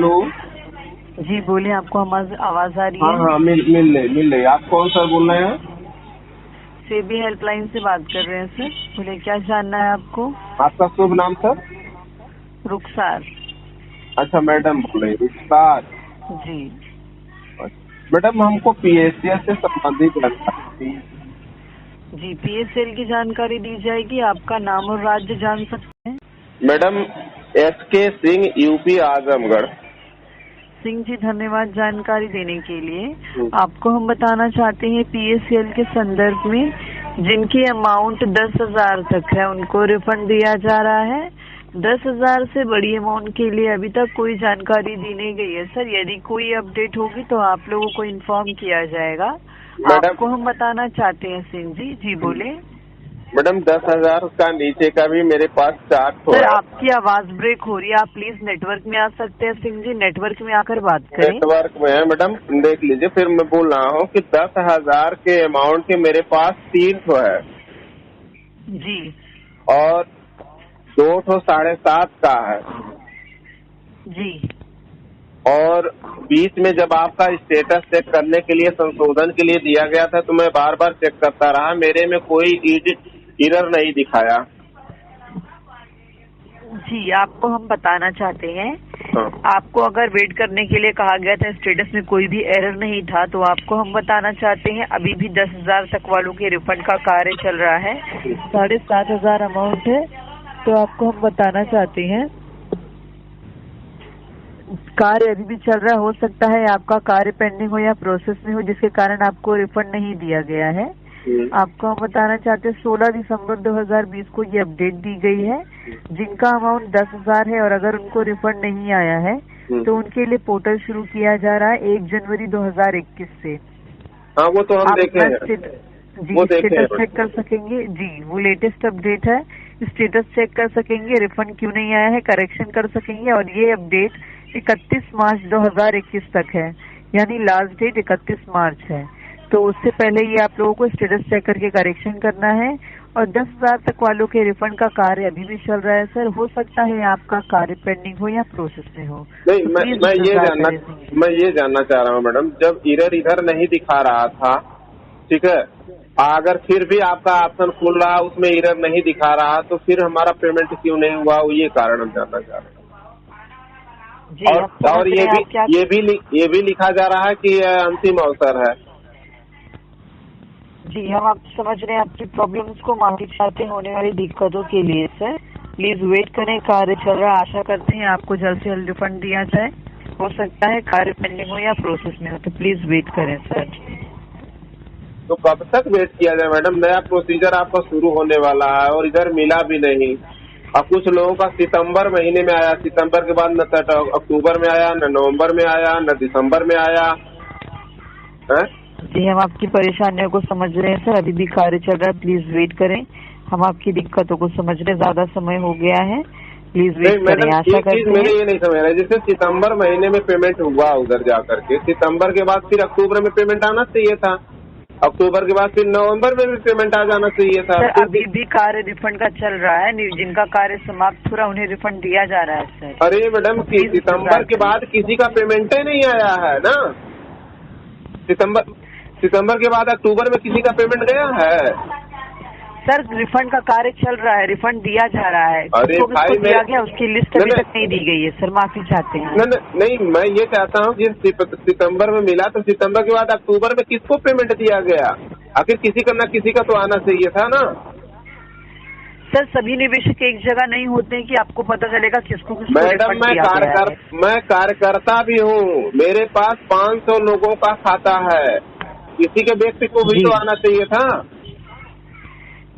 Hello. जी बोलिए, आपको आवाज आ रही है? हाँ, मिल रही। आप कौन सर बोल रहे हैं? सेबी हेल्पलाइन से बात कर रहे हैं सर। बोले, क्या जानना है आपको? आपका शुभ नाम सर? रुखसार। अच्छा, मैडम बोल रही रुखसार। जी मैडम, हमको पीएससीएल से संबंधित जानकारी। जी, पीएसएल की जानकारी दी जाएगी। आपका नाम और राज्य जान सकते हैं? Madam, SK Singh, UP Azamgarh. Singh ji, धन्यवाद जानकारी देने के लिए। आपको हम बताना चाहते हैं पीएसएल के संदर्भ में जिनकी अमाउंट 10,000 तक है उनको रिफंड दिया जा रहा है। 10,000 से बड़ी अमाउंट के लिए अभी तक कोई जानकारी दी नहीं गई है सर। यदि कोई अपडेट होगी तो आप लोगों को इन्फॉर्म किया जाएगा। आपको हम बताना चाहते हैं सिंह जी। जी बोले। मैडम, 10,000 का नीचे का भी मेरे पास चार्ट है। सर, आपकी आवाज ब्रेक हो रही है। आप प्लीज नेटवर्क में आ सकते हैं सिंह जी? नेटवर्क में आकर बात करें। नेटवर्क में है मैडम, देख लीजिए। फिर मैं बोल रहा हूँ कि 10,000 के अमाउंट के मेरे पास 3 है जी, और 2 7.5 का है। जी, और बीच में जब आपका स्टेटस चेक करने के लिए, संशोधन के लिए दिया गया था तो मैं बार बार चेक करता रहा, मेरे में कोई एरर नहीं दिखाया। जी, आपको हम बताना चाहते हैं। हाँ। आपको अगर वेट करने के लिए कहा गया था, स्टेटस में कोई भी एरर नहीं था, तो आपको हम बताना चाहते हैं अभी भी 10,000 तक वालों के रिफंड का कार्य चल रहा है। 7,500 अमाउंट है। तो आपको हम बताना चाहते हैं कार्य अभी भी चल रहा है। हो सकता है आपका कार्य पेंडिंग हो या प्रोसेस में हो, जिसके कारण आपको रिफंड नहीं दिया गया है। आपको हम बताना चाहते हैं 16 दिसंबर 2020 को ये अपडेट दी गई है। जिनका अमाउंट 10,000 है और अगर उनको रिफंड नहीं आया है तो उनके लिए पोर्टल शुरू किया जा रहा है 1 जनवरी 2021 से। हाँ, वो तो हम देखे हैं। जी, स्टेटस चेक कर सकेंगे। जी, वो लेटेस्ट अपडेट है। स्टेटस चेक कर सकेंगे, रिफंड क्यों नहीं आया है करेक्शन कर सकेंगे। और ये अपडेट 31 मार्च 2021 तक है, यानी लास्ट डेट 31 मार्च है। तो उससे पहले ये आप लोगों को स्टेटस चेक करके करेक्शन करना है। और 10,000 तक वालों के रिफंड का कार्य अभी भी चल रहा है सर। हो सकता है आपका कार्य पेंडिंग हो या प्रोसेस में हो। नहीं, तो मैं ये जानना चाह रहा हूँ मैडम, जब एरर इधर नहीं दिखा रहा था, ठीक है, अगर फिर भी आपका ऑप्शन खुल रहा, उसमें एरर नहीं दिखा रहा, तो फिर हमारा पेमेंट क्यों नहीं हुआ, ये कारण हम जानना चाह रहे हैं। और ये भी लिखा जा रहा है कि अंतिम अवसर है। जी, हम आप समझ रहे हैं आपकी प्रॉब्लम्स को। माफी चाहते हैं होने वाली दिक्कतों के लिए सर। प्लीज वेट करें, कार्य चल रहा है। आशा करते हैं आपको जल्द से जल्द रिफंड दिया जाए। हो सकता है कार्य पेंडिंग हो या प्रोसेस में हो, तो प्लीज वेट करें सर। तो कब तक वेट किया जाए मैडम? नया प्रोसीजर आपका शुरू होने वाला है और इधर मिला भी नहीं। अब कुछ लोगों का सितंबर महीने में आया, सितंबर के बाद न अक्टूबर में आया, न नवंबर में आया, न दिसंबर में आया है? जी, हम आपकी परेशानियों को समझ रहे हैं सर। अभी भी कार्य चल रहा है, प्लीज वेट करें। हम आपकी दिक्कतों को समझ रहे हैं, ज्यादा समय हो गया है, प्लीज वेट करें। आशा करते हैं। मेरे ये नहीं समझ रहा है, जैसे सितंबर महीने में पेमेंट हुआ उधर जाकर के, सितंबर के बाद फिर अक्टूबर में पेमेंट आना चाहिए था, अक्टूबर के बाद फिर नवंबर में भी पेमेंट आ जाना चाहिए था। सर, अभी भी कार्य रिफंड का चल रहा है। जिनका कार्य समाप्त हो रहा उन्हें रिफंड दिया जा रहा है सर। अरे मैडम, सितंबर के बाद किसी का पेमेंट ही नहीं आया है ना। सितंबर के बाद अक्टूबर में किसी का पेमेंट गया है? सर, रिफंड का कार्य चल रहा है, रिफंड दिया जा रहा है। अरे भाई, दिया गया उसकी लिस्ट अभी तक नहीं दी गई है सर। माफी चाहते हैं। नहीं, मैं ये चाहता हूँ कि सितंबर में मिला तो सितंबर के बाद अक्टूबर में किसको पेमेंट दिया गया? आखिर किसी का ना किसी का तो आना चाहिए था ना सर। सभी निवेशक एक जगह नहीं होते हैं कि आपको पता चलेगा किसको मैडम, मैं कार्यकर्ता भी हूँ। मेरे पास 500 लोगों का खाता है, किसी के व्यक्ति को भी तो आना चाहिए था।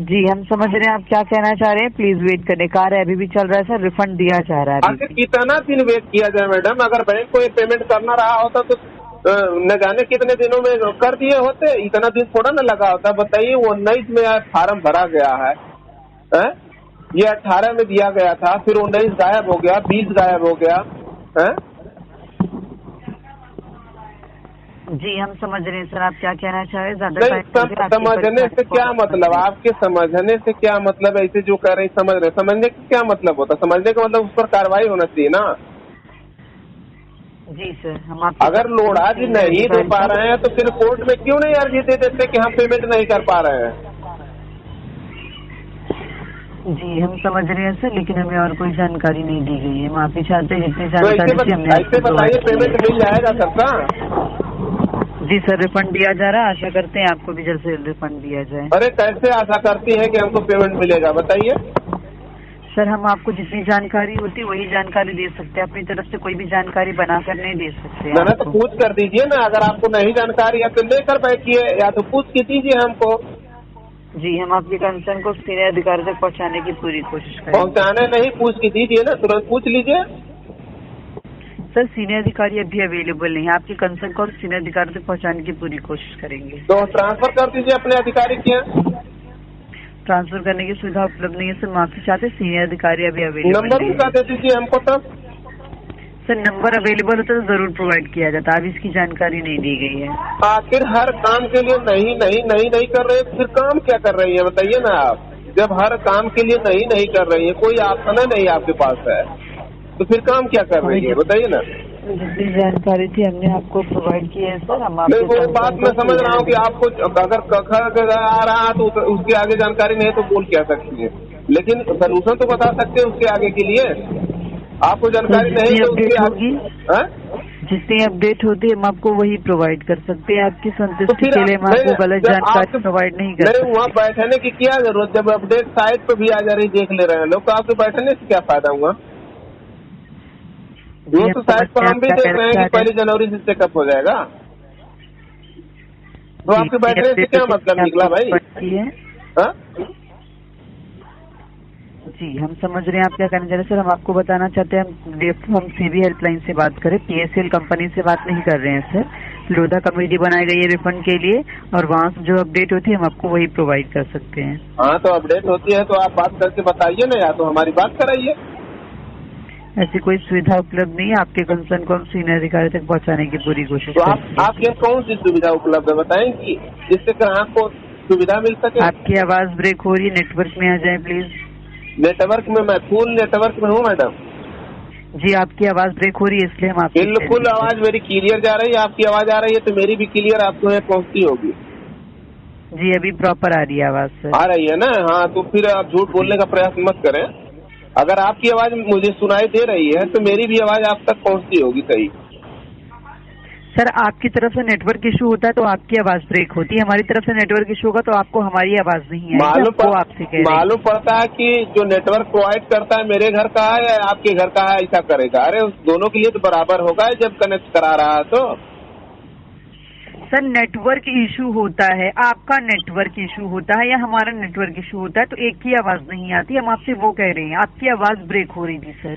जी, हम समझ रहे हैं आप क्या कहना चाह रहे हैं। प्लीज वेट करें, कार्य अभी भी चल रहा है सर। रिफंड दिया जा रहा है। आखिर कितना दिन वेट किया जाए मैडम? अगर बैंक को ये पेमेंट करना रहा होता तो न जाने कितने दिनों में कर दिए होते। इतना दिन थोड़ा ना लगा होता। बताइए, वो 19 में फार्म भरा गया है, ये 18 में दिया गया था, फिर 19 गायब हो गया, 20 गायब हो गया है। जी, हम समझ रहे हैं सर आप क्या कहना चाह रहे हैं। समझने से क्या मतलब? आपके समझने से क्या मतलब? ऐसे जो कह रहे हैं समझने का क्या मतलब होता? समझने का मतलब उस पर कार्रवाई होना चाहिए ना। जी सर, हम आप अगर लोढ़ा जी नहीं दे पा रहे हैं तो फिर कोर्ट में क्यों नहीं अर्जी दे देते कि हम पेमेंट नहीं कर पा रहे हैं? जी हम समझ रहे हैं सर, लेकिन हमें और कोई जानकारी नहीं दी गई है। माफी चाहते हैं, जितनी जानकारी थी हमने ऐसे बताइए पेमेंट मिल जाएगा सबका? जी सर, रिफंड दिया जा रहा है, आशा करते हैं आपको भी जल्द से जल्द रिफंड दिया जाए। अरे कैसे आशा करती है कि हमको पेमेंट मिलेगा, बताइए? सर हम आपको जितनी जानकारी होती है वही जानकारी दे सकते हैं, अपनी तरफ से कोई भी जानकारी बनाकर नहीं दे सकते। ना तो पूछ कर दीजिए ना, अगर आपको नहीं जानकारी है तो लेकर बैठिए, या तो पूछ के दीजिए हमको। जी हम आपके कंसर्न को सीनियर अधिकारी तक पहुंचाने की पूरी कोशिश करेंगे। पहुंचाने नहीं, पूछ के दीजिए ना, तुरंत पूछ लीजिए। सर सीनियर अधिकारी अभी अवेलेबल नहीं है, आपके कंसर्न को सीनियर अधिकारी तक पहुंचाने की पूरी कोशिश करेंगे। तो ट्रांसफर कर दीजिए अपने अधिकारी के यहाँ। ट्रांसफर करने की सुविधा उपलब्ध नहीं है सर, माफी चाहते, सीनियर अधिकारी अभी अवेलेबल नंबर भी दे दीजिए हमको तब। सर नंबर अवेलेबल होता तो जरूर प्रोवाइड किया जाता, अभी इसकी जानकारी नहीं दी गई है। आखिर हर काम के लिए नहीं कर रहे, फिर काम क्या कर रही है बताइए ना आप? जब हर काम के लिए नहीं कर रही है, कोई ऑप्शन नहीं आपके पास है, तो फिर काम क्या कर रही है बताइए ना? जितनी जानकारी थी हमने आपको प्रोवाइड की है सर। हम नहीं, वो बात मैं समझ रहा हूँ कि आपको अगर कखर आ रहा तो उसके आगे जानकारी नहीं तो बोल क्या सकती है, लेकिन सोल्यूशन तो बता सकते हैं उसके आगे के लिए। आपको जानकारी नहीं तो उसके आगे जितनी अपडेट होती है हम आपको वही प्रोवाइड कर सकते हैं, आपकी संतुष्टि के लिए हम आपको गलत जानकारी प्रोवाइड नहीं कर सकते। वहाँ बैठने की क्या जरूरत, जब अपडेट साइट पे भी आ जा रही देख ले रहे हैं लोग, तो आपके बैठने से क्या फायदा हुआ? वो तो साइट पर हम भी देख रहे हैं कि 1 जनवरी से चेकअप हो जाएगा, तो आपके बैठने से क्या मतलब निकला भाई? जी हम समझ रहे हैं आप क्या कहना चाह रहे हैं सर। हम आपको बताना चाहते हैं, हम सीबी हेल्पलाइन से बात करें, पीएसएल कंपनी से बात नहीं कर रहे हैं सर। लोधा कमेटी बनाई गई है रिफंड के लिए, और वहाँ से जो अपडेट होती है हम आपको वही प्रोवाइड कर सकते हैं। हाँ तो अपडेट होती है तो आप बात करके बताइए ना, या तो हमारी बात कराइए। ऐसी कोई सुविधा उपलब्ध नहीं है, आपके कंसर्न को हम सीनियर अधिकारी तक पहुँचाने की पूरी कोशिश करेंगे। तो आपके कौन सी सुविधा उपलब्ध है बताएंगी, जिससे ग्राहक को सुविधा मिल सके? आपकी आवाज ब्रेक हो रही है, नेटवर्क में आ जाए प्लीज। नेटवर्क में, मैं फुल नेटवर्क में हूँ मैडम। जी आपकी आवाज ब्रेक हो रही है, इसलिए हम आप बिल्कुल आवाज मेरी क्लियर जा रही है, आपकी आवाज आ रही है तो मेरी भी क्लियर आपको पहुँचती होगी। जी अभी प्रॉपर आ रही है आवाज सर। आ रही है ना? हाँ तो फिर आप झूठ बोलने का प्रयास मत करें। अगर आपकी आवाज मुझे सुनाई दे रही है तो मेरी भी आवाज आप तक पहुँचती होगी सही। सर आपकी तरफ से नेटवर्क इशू होता है तो आपकी आवाज ब्रेक होती है, हमारी तरफ से नेटवर्क इशू होगा तो आपको हमारी आवाज नहीं आएगी। मालूम पड़ता है कि जो नेटवर्क प्रोवाइड करता है मेरे घर का है या आपके घर का है, ऐसा करेगा? अरे उस दोनों के लिए तो बराबर होगा जब कनेक्ट करा रहा है तो। सर नेटवर्क इशू होता है, आपका नेटवर्क इशू होता है या हमारा नेटवर्क इशू होता है तो एक ही आवाज नहीं आती, हम आपसे वो कह रहे हैं, आपकी आवाज ब्रेक हो रही थी सर।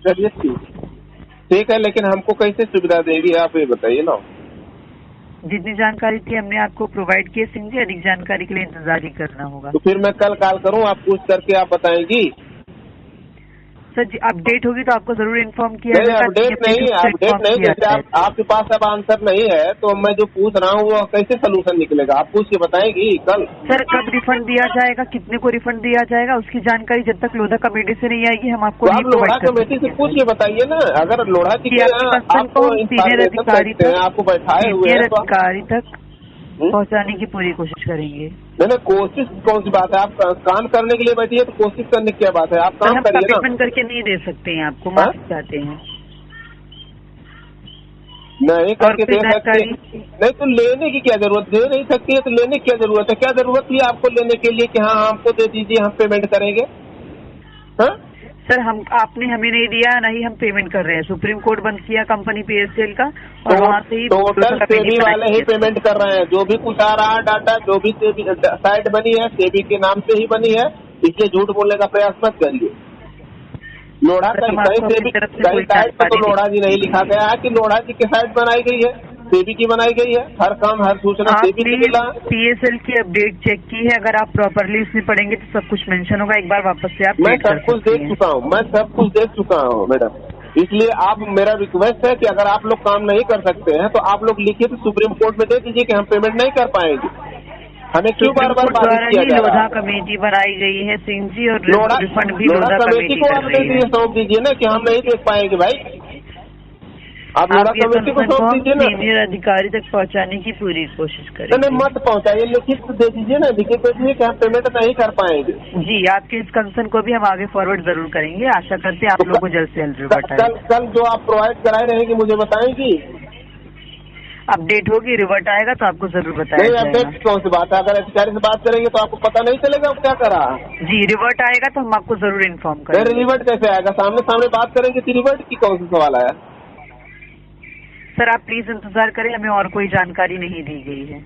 चलिए ठीक है, लेकिन हमको कैसे सुविधा देगी आप ये बताइए ना। जितनी जानकारी थी हमने आपको प्रोवाइड की सिंह जी, अधिक जानकारी के लिए इंतजार ही करना होगा। तो फिर मैं कल कॉल करूं, आप पूछ करके आप बताएंगी? सर जी अपडेट होगी तो आपको जरूर इन्फॉर्म किया जाएगा। अपडेट नहीं जैसे आपके पास अब आंसर नहीं है तो मैं जो पूछ रहा हूँ वो कैसे सोल्यूशन निकलेगा, आप पूछ के बताएंगी कल? सर कब रिफंड दिया जाएगा, कितने को रिफंड दिया जाएगा, उसकी जानकारी जब तक लोधा कमेटी से नहीं आएगी हम आपको आप लोढ़ा कमेटी से पूछ के बताइए ना। अगर लोढ़ा जी सीनियर अधिकारी आपको बैठाए हुए अधिकारी तक पहुंचाने की पूरी कोशिश करेंगे। नहीं कोशिश कौन सी बात है, आप काम करने के लिए बैठी है तो कोशिश करने की क्या बात है, आप काम करिए ना। कमिटमेंट करके नहीं दे सकते हैं आपको, माफ चाहते हैं। नहीं करके दे सकते नहीं तो लेने की क्या जरूरत, दे नहीं सकती है तो लेने की क्या जरूरत है? क्या जरूरत थी आपको लेने के लिए कि हाँ हमको दे दीजिए हम पेमेंट करेंगे? हाँ सर आपने हमें नहीं दिया, नहीं हम पेमेंट कर रहे हैं, सुप्रीम कोर्ट बंद किया कंपनी पीएसएल का और वहाँ से ही टोटल सेबी वाले ही पेमेंट कर रहे हैं। जो भी कुछ आ रहा है डाटा, जो भी साइट बनी है सेबी के नाम से ही बनी है, इसलिए झूठ बोलने का प्रयास मत करिए। लोढ़ा कहीं साइट पर तो लोढ़ा जी नहीं लिखा गया है कि लोढ़ा जी की साइट बनाई गई है, सेबी की बनाई गई है। हर काम हर सूचना सेबी की मिला। पीएसएल की अपडेट चेक की है, अगर आप प्रॉपरली उसमें पढ़ेंगे तो सब कुछ मेंशन होगा। एक बार वापस से आप मैं सब कुछ देख चुका हूँ मैडम, इसलिए आप मेरा रिक्वेस्ट है कि अगर आप लोग काम नहीं कर सकते हैं तो आप लोग लिखित सुप्रीम कोर्ट में दे दीजिए कि हम पेमेंट नहीं कर पाएंगे। हमें क्यों बार बार बाधित किया जा रहा है? लोधा कमेटी बनाई गई है सिंह जी, और रिफंड भी लोधा कमेटी को आप दे दीजिए, सौंप दीजिए ना कि हम नहीं देख पाएंगे भाई। आप मेरा कमेटी को सौंप दीजिए ना, सीनियर अधिकारी तक पहुंचाने की पूरी कोशिश करें। नहीं मत पहुंचाइए, लिखित दे दीजिए ना, लिखित दे दीजिए कि हम पेमेंट नहीं कर पाएंगे। जी, आपके इस कंसर्न को भी हम आगे फॉरवर्ड जरूर करेंगे। आशा करते हैं आप लोगों को जल्द से जल्द रिवर्ट आए। कल जो आप प्रोवाइड कराए रहेंगे मुझे बताएंगी? अपडेट होगी, रिवर्ट आएगा तो आपको जरूर बताया नहीं, जाएगा। अपडेट कौन सी बात है? अगर अधिकारी से बात करेंगे तो आपको पता नहीं चलेगा अब क्या करा? जी, रिवर्ट आएगा तो हम आपको जरूर इन्फॉर्म करेंगे। रिवर्ट कैसे आएगा? सामने सामने बात करेंगे कि रिवर्ट की कौन सा सवाल आया? सर आप प्लीज इंतजार करें, हमें और कोई जानकारी नहीं दी गई है।